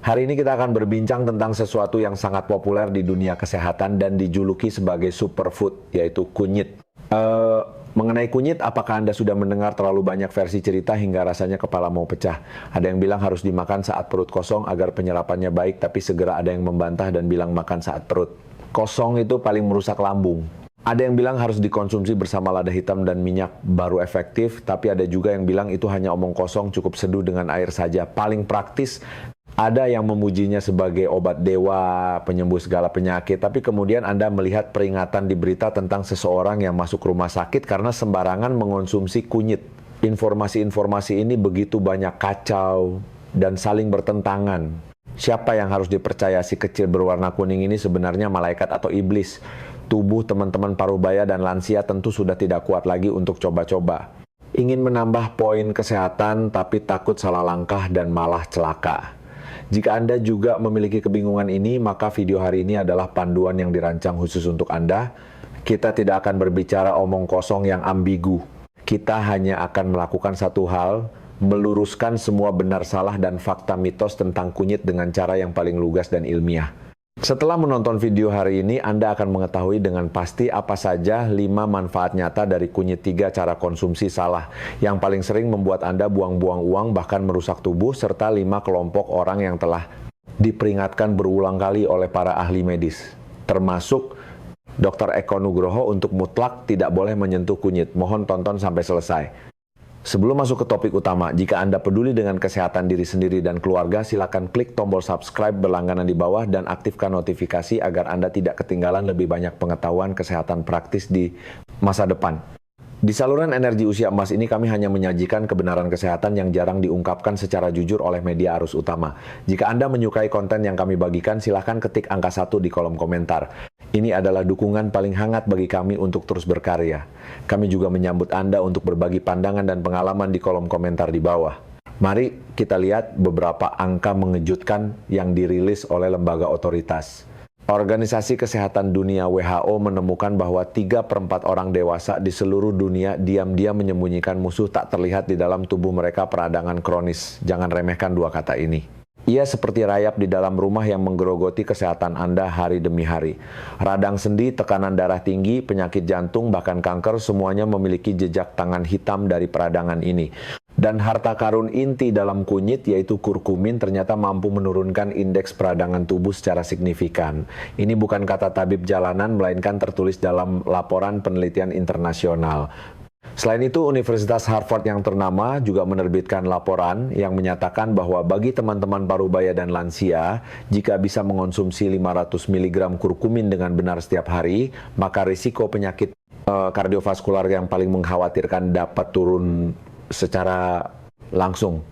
Hari ini kita akan berbincang tentang sesuatu yang sangat populer di dunia kesehatan dan dijuluki sebagai superfood, yaitu kunyit. Mengenai kunyit, apakah Anda sudah mendengar terlalu banyak versi cerita hingga rasanya kepala mau pecah? Ada yang bilang harus dimakan saat perut kosong agar penyerapannya baik, tapi segera ada yang membantah dan bilang makan saat perut kosong itu paling merusak lambung. Ada yang bilang harus dikonsumsi bersama lada hitam dan minyak baru efektif, tapi ada juga yang bilang itu hanya omong kosong, cukup seduh dengan air saja. Paling praktis. Ada yang memujinya sebagai obat dewa, penyembuh segala penyakit, tapi kemudian Anda melihat peringatan di berita tentang seseorang yang masuk rumah sakit karena sembarangan mengonsumsi kunyit. Informasi-informasi ini begitu banyak kacau dan saling bertentangan. Siapa yang harus dipercaya? Si kecil berwarna kuning ini sebenarnya malaikat atau iblis? Tubuh teman-teman parubaya dan lansia tentu sudah tidak kuat lagi untuk coba-coba. Ingin menambah poin kesehatan tapi takut salah langkah dan malah celaka. Jika Anda juga memiliki kebingungan ini, maka video hari ini adalah panduan yang dirancang khusus untuk Anda. Kita tidak akan berbicara omong kosong yang ambigu. Kita hanya akan melakukan satu hal, meluruskan semua benar salah dan fakta mitos tentang kunyit dengan cara yang paling lugas dan ilmiah. Setelah menonton video hari ini, Anda akan mengetahui dengan pasti apa saja 5 manfaat nyata dari kunyit, 3 cara konsumsi salah yang paling sering membuat Anda buang-buang uang bahkan merusak tubuh, serta 5 kelompok orang yang telah diperingatkan berulang kali oleh para ahli medis, termasuk Dr. Eko Nugroho untuk mutlak tidak boleh menyentuh kunyit. Mohon tonton sampai selesai. Sebelum masuk ke topik utama, jika Anda peduli dengan kesehatan diri sendiri dan keluarga, silakan klik tombol subscribe berlangganan di bawah dan aktifkan notifikasi agar Anda tidak ketinggalan lebih banyak pengetahuan kesehatan praktis di masa depan. Di saluran energi usia emas ini kami hanya menyajikan kebenaran kesehatan yang jarang diungkapkan secara jujur oleh media arus utama. Jika Anda menyukai konten yang kami bagikan, silakan ketik angka 1 di kolom komentar. Ini adalah dukungan paling hangat bagi kami untuk terus berkarya. Kami juga menyambut Anda untuk berbagi pandangan dan pengalaman di kolom komentar di bawah. Mari kita lihat beberapa angka mengejutkan yang dirilis oleh lembaga otoritas. Organisasi Kesehatan Dunia WHO menemukan bahwa 3/4 orang dewasa di seluruh dunia diam-diam menyembunyikan musuh tak terlihat di dalam tubuh mereka, peradangan kronis. Jangan remehkan 2 kata ini. Ia seperti rayap di dalam rumah yang menggerogoti kesehatan Anda hari demi hari. Radang sendi, tekanan darah tinggi, penyakit jantung, bahkan kanker, semuanya memiliki jejak tangan hitam dari peradangan ini. Dan harta karun inti dalam kunyit, yaitu kurkumin, ternyata mampu menurunkan indeks peradangan tubuh secara signifikan. Ini bukan kata tabib jalanan, melainkan tertulis dalam laporan penelitian internasional. Selain itu, Universitas Harvard yang ternama juga menerbitkan laporan yang menyatakan bahwa bagi teman-teman parubaya dan lansia, jika bisa mengonsumsi 500 mg kurkumin dengan benar setiap hari, maka risiko penyakit kardiovaskular yang paling mengkhawatirkan dapat turun secara langsung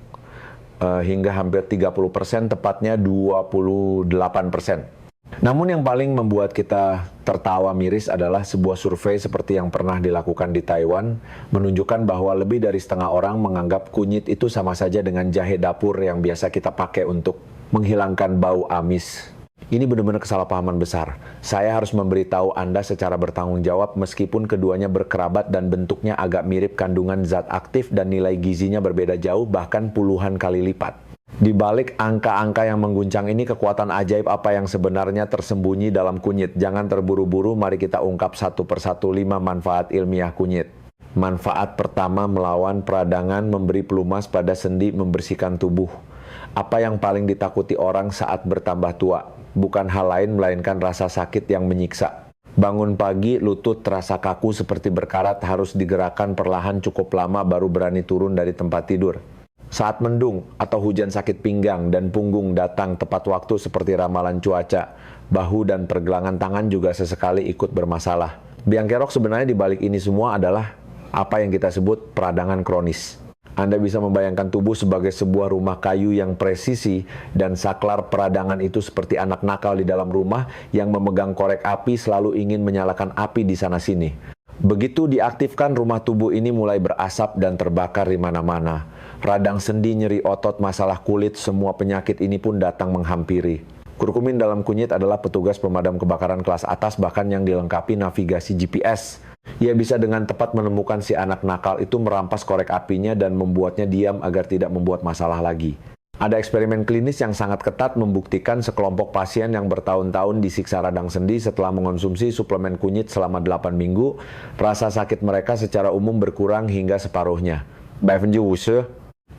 hingga hampir 30%, tepatnya 28%. Namun yang paling membuat kita tertawa miris adalah sebuah survei seperti yang pernah dilakukan di Taiwan, menunjukkan bahwa lebih dari setengah orang menganggap kunyit itu sama saja dengan jahe dapur yang biasa kita pakai untuk menghilangkan bau amis. Ini benar-benar kesalahpahaman besar. Saya harus memberitahu Anda secara bertanggung jawab meskipun keduanya berkerabat dan bentuknya agak mirip, kandungan zat aktif dan nilai gizinya berbeda jauh, bahkan puluhan kali lipat. Di balik angka-angka yang mengguncang ini, kekuatan ajaib apa yang sebenarnya tersembunyi dalam kunyit? Jangan terburu-buru, mari kita ungkap satu persatu 5 manfaat ilmiah kunyit. Manfaat pertama, melawan peradangan, memberi pelumas pada sendi, membersihkan tubuh. Apa yang paling ditakuti orang saat bertambah tua? Bukan hal lain melainkan rasa sakit yang menyiksa. Bangun pagi, lutut terasa kaku seperti berkarat, harus digerakkan perlahan cukup lama baru berani turun dari tempat tidur. Saat mendung atau hujan, sakit pinggang dan punggung datang tepat waktu seperti ramalan cuaca. Bahu dan pergelangan tangan juga sesekali ikut bermasalah. Biang kerok sebenarnya di balik ini semua adalah apa yang kita sebut peradangan kronis. Anda bisa membayangkan tubuh sebagai sebuah rumah kayu yang presisi, dan saklar peradangan itu seperti anak nakal di dalam rumah yang memegang korek api, selalu ingin menyalakan api di sana-sini. Begitu diaktifkan, rumah tubuh ini mulai berasap dan terbakar di mana-mana. Radang sendi, nyeri otot, masalah kulit, semua penyakit ini pun datang menghampiri. Kurkumin dalam kunyit adalah petugas pemadam kebakaran kelas atas, bahkan yang dilengkapi navigasi GPS. Ia bisa dengan tepat menemukan si anak nakal itu, merampas korek apinya dan membuatnya diam agar tidak membuat masalah lagi. Ada eksperimen klinis yang sangat ketat membuktikan sekelompok pasien yang bertahun-tahun disiksa radang sendi setelah mengonsumsi suplemen kunyit selama 8 minggu, rasa sakit mereka secara umum berkurang hingga separuhnya.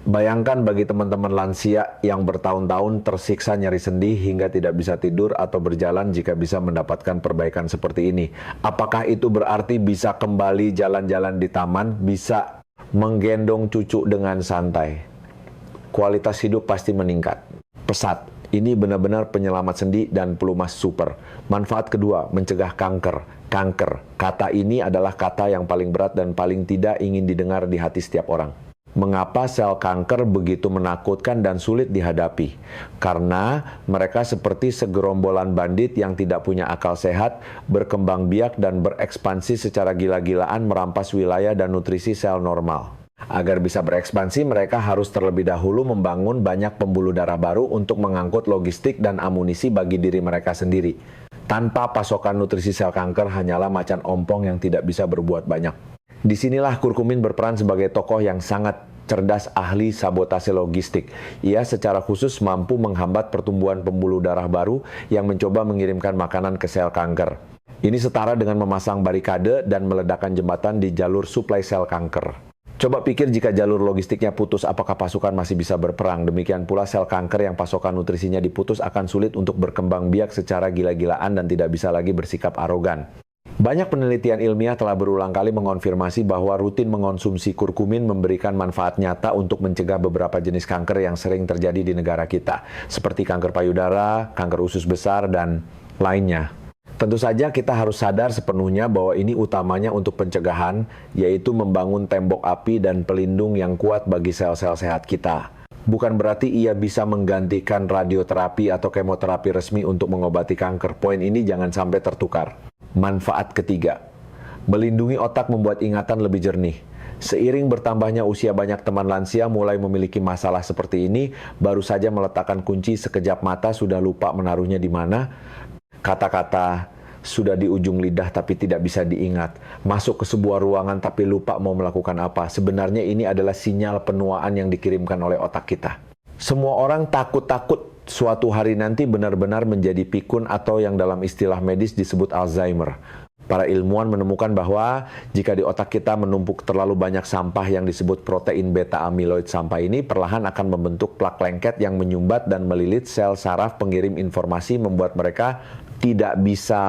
Bayangkan bagi teman-teman lansia yang bertahun-tahun tersiksa nyeri sendi hingga tidak bisa tidur atau berjalan jika bisa mendapatkan perbaikan seperti ini. Apakah itu berarti bisa kembali jalan-jalan di taman, bisa menggendong cucu dengan santai? Kualitas hidup pasti meningkat pesat. Ini benar-benar penyelamat sendi dan pelumas super. Manfaat kedua, mencegah kanker. Kanker, kata ini adalah kata yang paling berat dan paling tidak ingin didengar di hati setiap orang. Mengapa sel kanker begitu menakutkan dan sulit dihadapi? Karena mereka seperti segerombolan bandit yang tidak punya akal sehat, berkembang biak dan berekspansi secara gila-gilaan merampas wilayah dan nutrisi sel normal. Agar bisa berekspansi, mereka harus terlebih dahulu membangun banyak pembuluh darah baru untuk mengangkut logistik dan amunisi bagi diri mereka sendiri. Tanpa pasokan nutrisi sel kanker hanyalah macan ompong yang tidak bisa berbuat banyak. Disinilah kurkumin berperan sebagai tokoh yang sangat cerdas ahli sabotase logistik. Ia secara khusus mampu menghambat pertumbuhan pembuluh darah baru yang mencoba mengirimkan makanan ke sel kanker. Ini setara dengan memasang barikade dan meledakkan jembatan di jalur suplai sel kanker. Coba pikir jika jalur logistiknya putus, apakah pasukan masih bisa berperang? Demikian pula sel kanker yang pasokan nutrisinya diputus akan sulit untuk berkembang biak secara gila-gilaan dan tidak bisa lagi bersikap arogan. Banyak penelitian ilmiah telah berulang kali mengonfirmasi bahwa rutin mengonsumsi kurkumin memberikan manfaat nyata untuk mencegah beberapa jenis kanker yang sering terjadi di negara kita, seperti kanker payudara, kanker usus besar, dan lainnya. Tentu saja kita harus sadar sepenuhnya bahwa ini utamanya untuk pencegahan, yaitu membangun tembok api dan pelindung yang kuat bagi sel-sel sehat kita. Bukan berarti ia bisa menggantikan radioterapi atau kemoterapi resmi untuk mengobati kanker. Poin ini jangan sampai tertukar. Manfaat ketiga, melindungi otak membuat ingatan lebih jernih. Seiring bertambahnya usia banyak teman lansia mulai memiliki masalah seperti ini, baru saja meletakkan kunci sekejap mata sudah lupa menaruhnya di mana. Kata-kata sudah di ujung lidah tapi tidak bisa diingat. Masuk ke sebuah ruangan tapi lupa mau melakukan apa. Sebenarnya ini adalah sinyal penuaan yang dikirimkan oleh otak kita. Semua orang takut-takut suatu hari nanti benar-benar menjadi pikun atau yang dalam istilah medis disebut Alzheimer. Para ilmuwan menemukan bahwa jika di otak kita menumpuk terlalu banyak sampah yang disebut protein beta amiloid, sampah ini perlahan akan membentuk plak lengket yang menyumbat dan melilit sel saraf pengirim informasi, membuat mereka tidak bisa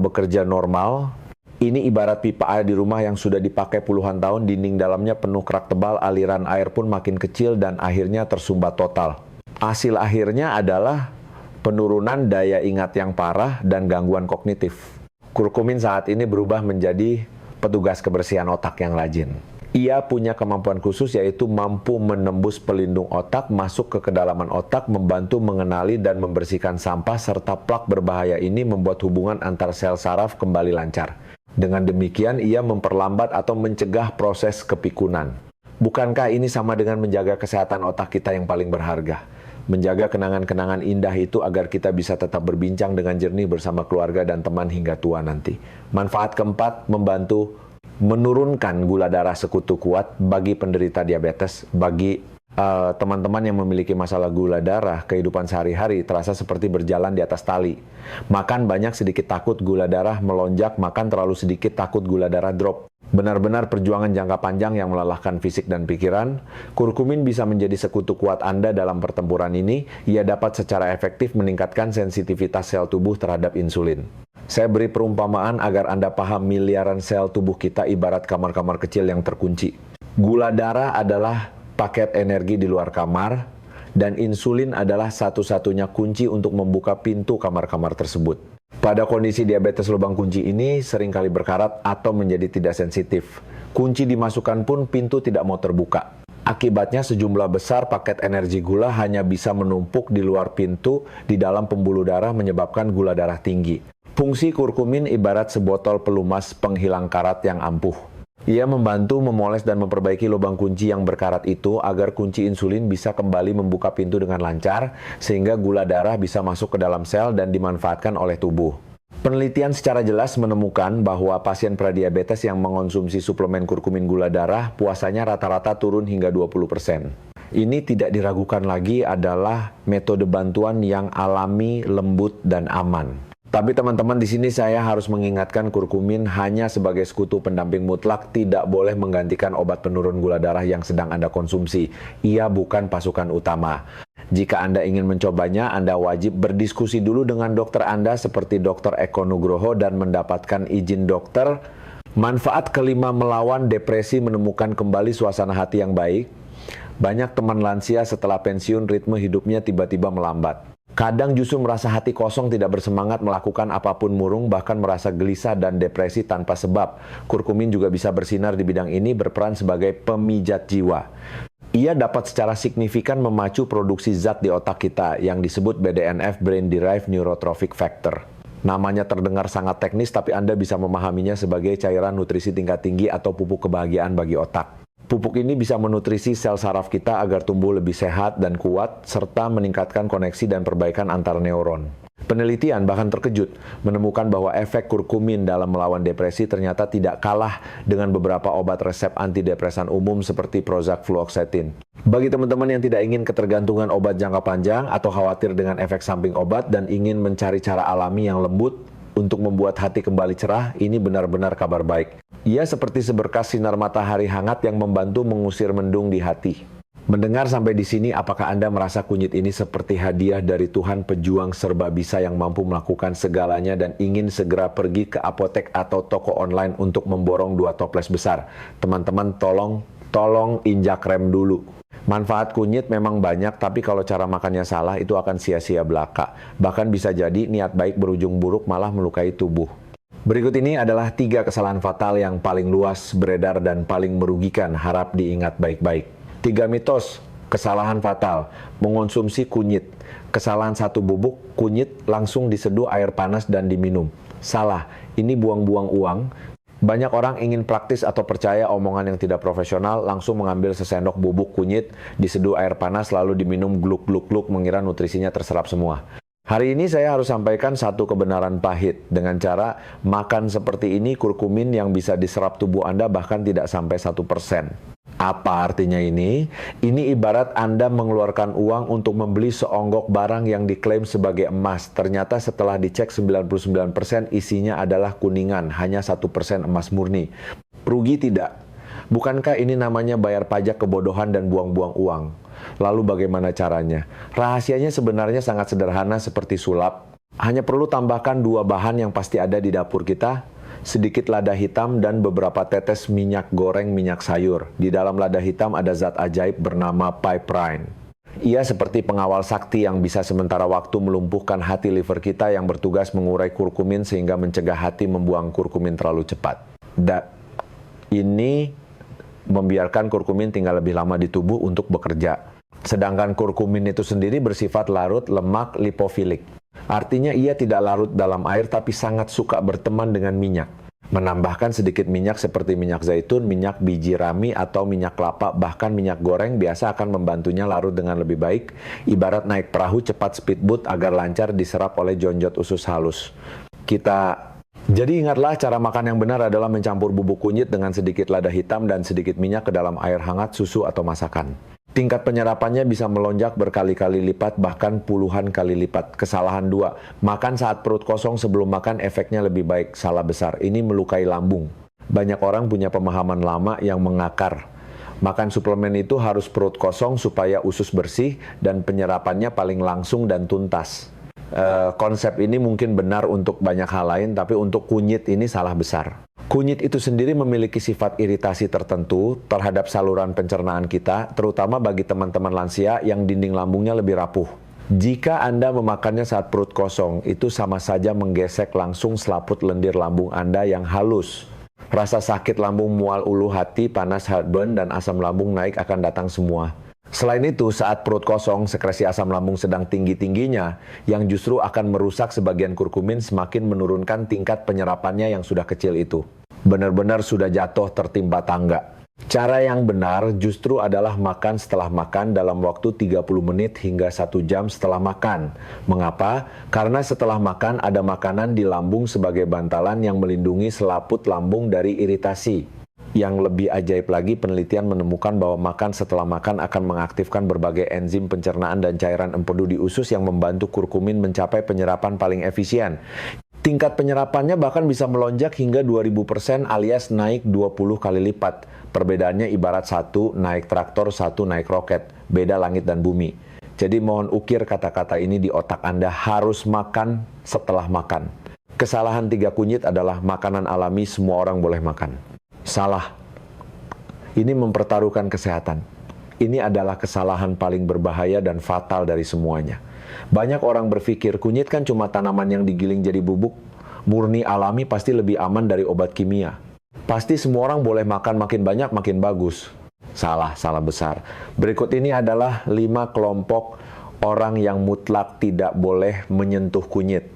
bekerja normal. Ini ibarat pipa air di rumah yang sudah dipakai puluhan tahun, dinding dalamnya penuh kerak tebal, aliran air pun makin kecil dan akhirnya tersumbat total. Hasil akhirnya adalah penurunan daya ingat yang parah dan gangguan kognitif. Kurkumin saat ini berubah menjadi petugas kebersihan otak yang rajin. Ia punya kemampuan khusus, yaitu mampu menembus pelindung otak, masuk ke kedalaman otak, membantu mengenali dan membersihkan sampah, serta plak berbahaya ini membuat hubungan antar sel saraf kembali lancar. Dengan demikian, ia memperlambat atau mencegah proses kepikunan. Bukankah ini sama dengan menjaga kesehatan otak kita yang paling berharga? Menjaga kenangan-kenangan indah itu agar kita bisa tetap berbincang dengan jernih bersama keluarga dan teman hingga tua nanti. Manfaat keempat, membantu menurunkan gula darah sekutu kuat bagi penderita diabetes. Bagi teman-teman yang memiliki masalah gula darah, kehidupan sehari-hari terasa seperti berjalan di atas tali. Makan banyak sedikit takut gula darah melonjak, makan terlalu sedikit takut gula darah drop. Benar-benar perjuangan jangka panjang yang melelahkan fisik dan pikiran. Kurkumin bisa menjadi sekutu kuat Anda dalam pertempuran ini. Ia dapat secara efektif meningkatkan sensitivitas sel tubuh terhadap insulin. Saya beri perumpamaan agar Anda paham, miliaran sel tubuh kita ibarat kamar-kamar kecil yang terkunci. Gula darah adalah paket energi di luar kamar, dan insulin adalah satu-satunya kunci untuk membuka pintu kamar-kamar tersebut. Pada kondisi diabetes lubang kunci ini seringkali berkarat atau menjadi tidak sensitif. Kunci dimasukkan pun pintu tidak mau terbuka. Akibatnya sejumlah besar paket energi gula hanya bisa menumpuk di luar pintu di dalam pembuluh darah, menyebabkan gula darah tinggi. Fungsi kurkumin ibarat sebotol pelumas penghilang karat yang ampuh. Ia membantu memoles dan memperbaiki lubang kunci yang berkarat itu agar kunci insulin bisa kembali membuka pintu dengan lancar, sehingga gula darah bisa masuk ke dalam sel dan dimanfaatkan oleh tubuh. Penelitian secara jelas menemukan bahwa pasien pradiabetes yang mengonsumsi suplemen kurkumin gula darah, puasanya rata-rata turun hingga 20%. Ini tidak diragukan lagi adalah metode bantuan yang alami, lembut, dan aman. Tapi teman-teman, di sini saya harus mengingatkan kurkumin hanya sebagai sekutu pendamping mutlak, tidak boleh menggantikan obat penurun gula darah yang sedang Anda konsumsi. Ia bukan pasukan utama. Jika Anda ingin mencobanya, Anda wajib berdiskusi dulu dengan dokter Anda seperti Dr. Eko Nugroho dan mendapatkan izin dokter. Manfaat kelima melawan depresi, menemukan kembali suasana hati yang baik. Banyak teman lansia setelah pensiun ritme hidupnya tiba-tiba melambat. Kadang justru merasa hati kosong, tidak bersemangat melakukan apapun, murung, bahkan merasa gelisah dan depresi tanpa sebab. Kurkumin juga bisa bersinar di bidang ini, berperan sebagai pemijat jiwa. Ia dapat secara signifikan memacu produksi zat di otak kita yang disebut BDNF, Brain Derived Neurotrophic Factor. Namanya terdengar sangat teknis, tapi Anda bisa memahaminya sebagai cairan nutrisi tingkat tinggi atau pupuk kebahagiaan bagi otak. Pupuk ini bisa menutrisi sel saraf kita agar tumbuh lebih sehat dan kuat, serta meningkatkan koneksi dan perbaikan antar neuron. Penelitian bahkan terkejut menemukan bahwa efek kurkumin dalam melawan depresi ternyata tidak kalah dengan beberapa obat resep antidepresan umum seperti Prozac, Fluoxetine. Bagi teman-teman yang tidak ingin ketergantungan obat jangka panjang atau khawatir dengan efek samping obat dan ingin mencari cara alami yang lembut untuk membuat hati kembali cerah, ini benar-benar kabar baik. Ia seperti seberkas sinar matahari hangat yang membantu mengusir mendung di hati. Mendengar sampai di sini, apakah Anda merasa kunyit ini seperti hadiah dari Tuhan pejuang serba bisa yang mampu melakukan segalanya dan ingin segera pergi ke apotek atau toko online untuk memborong 2 toples besar? Teman-teman, tolong injak rem dulu. Manfaat kunyit memang banyak, tapi kalau cara makannya salah, itu akan sia-sia belaka. Bahkan bisa jadi niat baik berujung buruk, malah melukai tubuh. Berikut ini adalah 3 kesalahan fatal yang paling luas beredar dan paling merugikan, harap diingat baik-baik. 3 mitos kesalahan fatal mengonsumsi kunyit. Kesalahan 1, bubuk kunyit langsung diseduh air panas dan diminum. Salah, ini buang-buang uang. Banyak orang ingin praktis atau percaya omongan yang tidak profesional, langsung mengambil sesendok bubuk kunyit, diseduh air panas lalu diminum gluk-gluk-gluk, mengira nutrisinya terserap semua. Hari ini saya harus sampaikan satu kebenaran pahit. Dengan cara makan seperti ini, kurkumin yang bisa diserap tubuh Anda bahkan tidak sampai 1%. Apa artinya ini? Ini ibarat Anda mengeluarkan uang untuk membeli seonggok barang yang diklaim sebagai emas. Ternyata setelah dicek 99% isinya adalah kuningan, hanya 1% emas murni. Rugi tidak? Bukankah ini namanya bayar pajak kebodohan dan buang-buang uang? Lalu bagaimana caranya? Rahasianya sebenarnya sangat sederhana seperti sulap. Hanya perlu tambahkan 2 bahan yang pasti ada di dapur kita, sedikit lada hitam dan beberapa tetes minyak goreng minyak sayur. Di dalam lada hitam ada zat ajaib bernama piperine. Ia seperti pengawal sakti yang bisa sementara waktu melumpuhkan hati liver kita yang bertugas mengurai kurkumin sehingga mencegah hati membuang kurkumin terlalu cepat. Ini membiarkan kurkumin tinggal lebih lama di tubuh untuk bekerja. Sedangkan kurkumin itu sendiri bersifat larut lemak lipofilik. Artinya ia tidak larut dalam air tapi sangat suka berteman dengan minyak. Menambahkan sedikit minyak seperti minyak zaitun, minyak biji rami atau minyak kelapa, bahkan minyak goreng biasa akan membantunya larut dengan lebih baik. Ibarat naik perahu cepat speedboat agar lancar diserap oleh jonjot usus halus. Jadi ingatlah, cara makan yang benar adalah mencampur bubuk kunyit dengan sedikit lada hitam dan sedikit minyak ke dalam air hangat, susu, atau masakan. Tingkat penyerapannya bisa melonjak berkali-kali lipat, bahkan puluhan kali lipat. Kesalahan 2, makan saat perut kosong sebelum makan efeknya lebih baik. Salah besar, ini melukai lambung. Banyak orang punya pemahaman lama yang mengakar. Makan suplemen itu harus perut kosong supaya usus bersih dan penyerapannya paling langsung dan tuntas. Konsep ini mungkin benar untuk banyak hal lain, tapi untuk kunyit ini salah besar. Kunyit itu sendiri memiliki sifat iritasi tertentu terhadap saluran pencernaan kita, terutama bagi teman-teman lansia yang dinding lambungnya lebih rapuh. Jika Anda memakannya saat perut kosong, itu sama saja menggesek langsung selaput lendir lambung Anda yang halus. Rasa sakit lambung, mual ulu hati, panas, heartburn, dan asam lambung naik akan datang semua. Selain itu, saat perut kosong, sekresi asam lambung sedang tinggi-tingginya, yang justru akan merusak sebagian kurkumin, semakin menurunkan tingkat penyerapannya yang sudah kecil itu. Benar-benar sudah jatuh tertimpa tangga. Cara yang benar justru adalah makan setelah makan dalam waktu 30 menit hingga 1 jam setelah makan. Mengapa? Karena setelah makan ada makanan di lambung sebagai bantalan yang melindungi selaput lambung dari iritasi. Yang lebih ajaib lagi, penelitian menemukan bahwa makan setelah makan akan mengaktifkan berbagai enzim pencernaan dan cairan empedu di usus yang membantu kurkumin mencapai penyerapan paling efisien. Tingkat penyerapannya bahkan bisa melonjak hingga 2000% alias naik 20 kali lipat. Perbedaannya ibarat satu naik traktor, satu naik roket. Beda langit dan bumi. Jadi mohon ukir kata-kata ini di otak Anda, harus makan setelah makan. Kesalahan 3 kunyit adalah makanan alami semua orang boleh makan. Salah. Ini mempertaruhkan kesehatan. Ini adalah kesalahan paling berbahaya dan fatal dari semuanya. Banyak orang berpikir kunyit kan cuma tanaman yang digiling jadi bubuk. Murni alami pasti lebih aman dari obat kimia. Pasti semua orang boleh makan makin banyak makin bagus. Salah besar. Berikut ini adalah 5 kelompok orang yang mutlak tidak boleh menyentuh kunyit.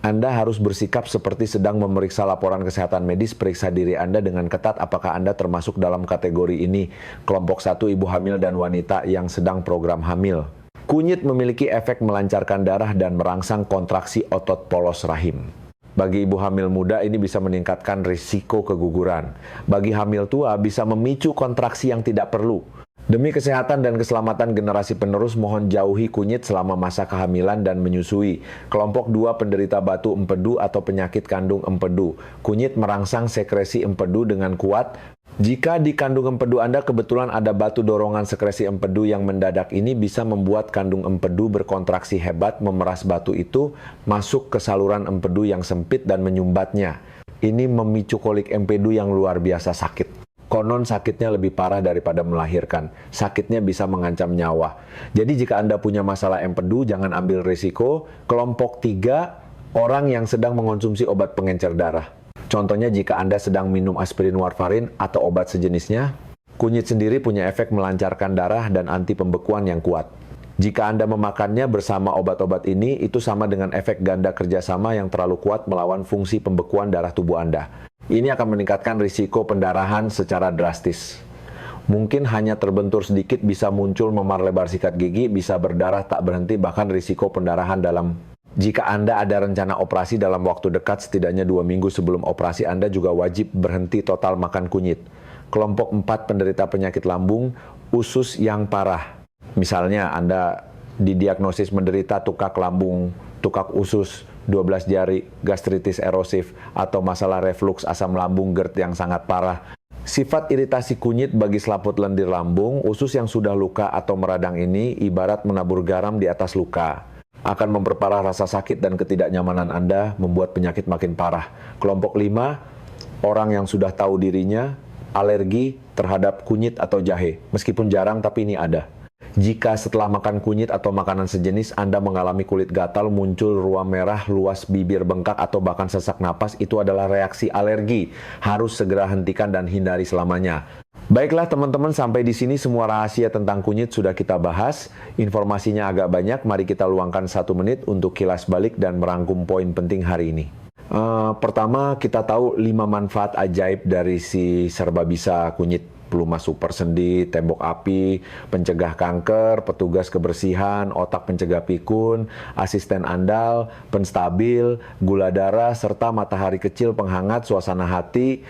Anda harus bersikap seperti sedang memeriksa laporan kesehatan medis. Periksa diri Anda dengan ketat apakah Anda termasuk dalam kategori ini. Kelompok 1, ibu hamil dan wanita yang sedang program hamil. Kunyit memiliki efek melancarkan darah dan merangsang kontraksi otot polos rahim. Bagi ibu hamil muda ini bisa meningkatkan risiko keguguran. Bagi hamil tua bisa memicu kontraksi yang tidak perlu. Demi kesehatan dan keselamatan generasi penerus, mohon jauhi kunyit selama masa kehamilan dan menyusui. Kelompok 2, penderita batu empedu atau penyakit kandung empedu. Kunyit merangsang sekresi empedu dengan kuat. Jika di kandung empedu Anda kebetulan ada batu dorongan sekresi empedu yang mendadak, ini bisa membuat kandung empedu berkontraksi hebat, memeras batu itu masuk ke saluran empedu yang sempit dan menyumbatnya. Ini memicu kolik empedu yang luar biasa sakit. Konon sakitnya lebih parah daripada melahirkan. Sakitnya bisa mengancam nyawa. Jadi jika Anda punya masalah empedu, jangan ambil risiko. Kelompok 3, orang yang sedang mengonsumsi obat pengencer darah. Contohnya jika Anda sedang minum aspirin warfarin atau obat sejenisnya, kunyit sendiri punya efek melancarkan darah dan anti pembekuan yang kuat. Jika Anda memakannya bersama obat-obat ini, itu sama dengan efek ganda kerjasama yang terlalu kuat melawan fungsi pembekuan darah tubuh Anda. Ini akan meningkatkan risiko pendarahan secara drastis. Mungkin hanya terbentur sedikit bisa muncul memar lebar sikat gigi, bisa berdarah tak berhenti, bahkan risiko pendarahan dalam. Jika Anda ada rencana operasi dalam waktu dekat, setidaknya 2 minggu sebelum operasi, Anda juga wajib berhenti total makan kunyit. Kelompok 4, penderita penyakit lambung, usus yang parah. Misalnya Anda didiagnosis menderita tukak lambung, tukak usus, 12 jari, gastritis erosif, atau masalah reflux asam lambung GERD yang sangat parah. Sifat iritasi kunyit bagi selaput lendir lambung, usus yang sudah luka atau meradang ini ibarat menabur garam di atas luka. Akan memperparah rasa sakit dan ketidaknyamanan Anda, membuat penyakit makin parah. Kelompok 5, orang yang sudah tahu dirinya alergi terhadap kunyit atau jahe. Meskipun jarang, tapi ini ada. Jika setelah makan kunyit atau makanan sejenis Anda mengalami kulit gatal, muncul ruam merah, luas bibir bengkak, atau bahkan sesak napas, itu adalah reaksi alergi. Harus segera hentikan dan hindari selamanya. Baiklah teman-teman, sampai di sini semua rahasia tentang kunyit sudah kita bahas. Informasinya agak banyak, mari kita luangkan 1 menit untuk kilas balik dan merangkum poin penting hari ini. Pertama, kita tahu 5 manfaat ajaib dari si serba bisa kunyit. Pelumas super sendi, tembok api, pencegah kanker, petugas kebersihan, otak pencegah pikun, asisten andal, penstabil, gula darah, serta matahari kecil penghangat suasana hati.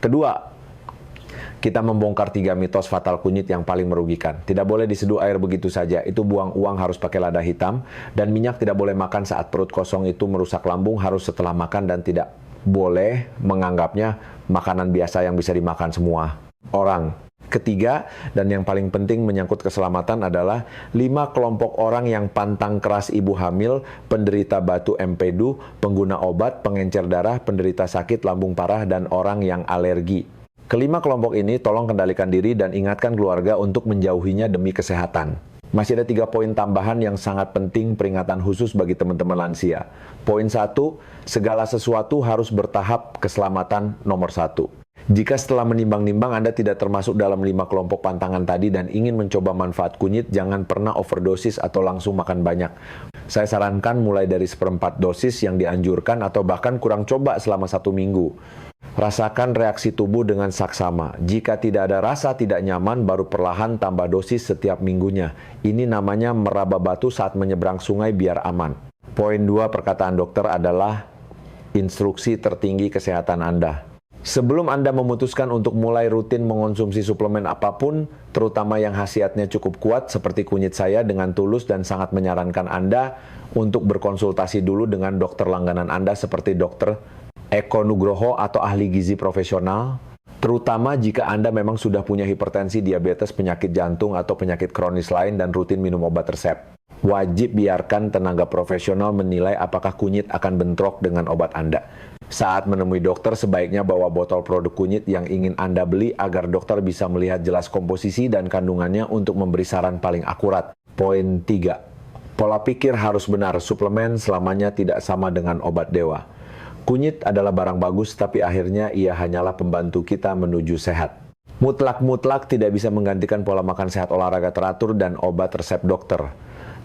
Kedua, kita membongkar 3 mitos fatal kunyit yang paling merugikan. Tidak boleh diseduh air begitu saja, itu buang uang, harus pakai lada hitam. Dan minyak tidak boleh makan saat perut kosong, itu merusak lambung, harus setelah makan, dan tidak boleh menganggapnya makanan biasa yang bisa dimakan semua orang. Ketiga, dan yang paling penting menyangkut keselamatan adalah 5 kelompok orang yang pantang keras ibu hamil, penderita batu empedu, pengguna obat, pengencer darah, penderita sakit lambung parah, dan orang yang alergi. Kelima kelompok ini tolong kendalikan diri dan ingatkan keluarga untuk menjauhinya demi kesehatan. Masih ada 3 poin tambahan yang sangat penting, peringatan khusus bagi teman-teman lansia. Poin 1, segala sesuatu harus bertahap, keselamatan nomor 1. Jika setelah menimbang-nimbang Anda tidak termasuk dalam 5 kelompok pantangan tadi dan ingin mencoba manfaat kunyit, jangan pernah overdosis atau langsung makan banyak. Saya sarankan mulai dari 1/4 dosis yang dianjurkan atau bahkan kurang coba selama 1 minggu. Rasakan reaksi tubuh dengan saksama. Jika tidak ada rasa tidak nyaman, baru perlahan tambah dosis setiap minggunya. Ini namanya meraba batu saat menyeberang sungai biar aman. Poin 2 perkataan dokter adalah instruksi tertinggi kesehatan Anda. Sebelum Anda memutuskan untuk mulai rutin mengonsumsi suplemen apapun, terutama yang khasiatnya cukup kuat seperti kunyit, saya dengan tulus dan sangat menyarankan Anda untuk berkonsultasi dulu dengan dokter langganan Anda seperti Dokter Eko Nugroho atau ahli gizi profesional, terutama jika Anda memang sudah punya hipertensi, diabetes, penyakit jantung, atau penyakit kronis lain dan rutin minum obat resep. Wajib biarkan tenaga profesional menilai apakah kunyit akan bentrok dengan obat Anda. Saat menemui dokter, sebaiknya bawa botol produk kunyit yang ingin Anda beli agar dokter bisa melihat jelas komposisi dan kandungannya untuk memberi saran paling akurat. Poin 3. Pola pikir harus benar, suplemen selamanya tidak sama dengan obat dewa. Kunyit adalah barang bagus, tapi akhirnya ia hanyalah pembantu kita menuju sehat. Mutlak-mutlak tidak bisa menggantikan pola makan sehat, olahraga teratur, dan obat resep dokter.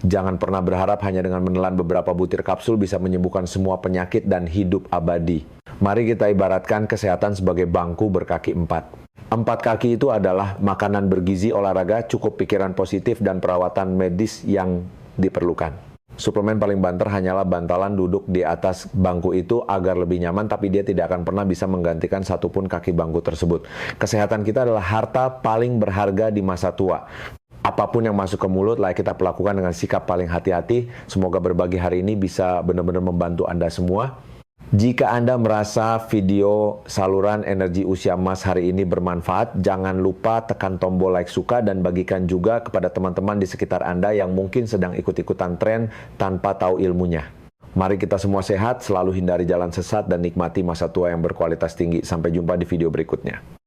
Jangan pernah berharap hanya dengan menelan beberapa butir kapsul bisa menyembuhkan semua penyakit dan hidup abadi. Mari kita ibaratkan kesehatan sebagai bangku berkaki 4. 4 kaki itu adalah makanan bergizi, olahraga, cukup pikiran positif, dan perawatan medis yang diperlukan. Suplemen paling banter hanyalah bantalan duduk di atas bangku itu agar lebih nyaman, tapi dia tidak akan pernah bisa menggantikan satupun kaki bangku tersebut. Kesehatan kita adalah harta paling berharga di masa tua. Apapun yang masuk ke mulut, layak kita lakukan dengan sikap paling hati-hati. Semoga berbagi hari ini bisa benar-benar membantu Anda semua. Jika Anda merasa video saluran energi usia emas hari ini bermanfaat, jangan lupa tekan tombol like, suka, dan bagikan juga kepada teman-teman di sekitar Anda yang mungkin sedang ikut-ikutan tren tanpa tahu ilmunya. Mari kita semua sehat, selalu hindari jalan sesat, dan nikmati masa tua yang berkualitas tinggi. Sampai jumpa di video berikutnya.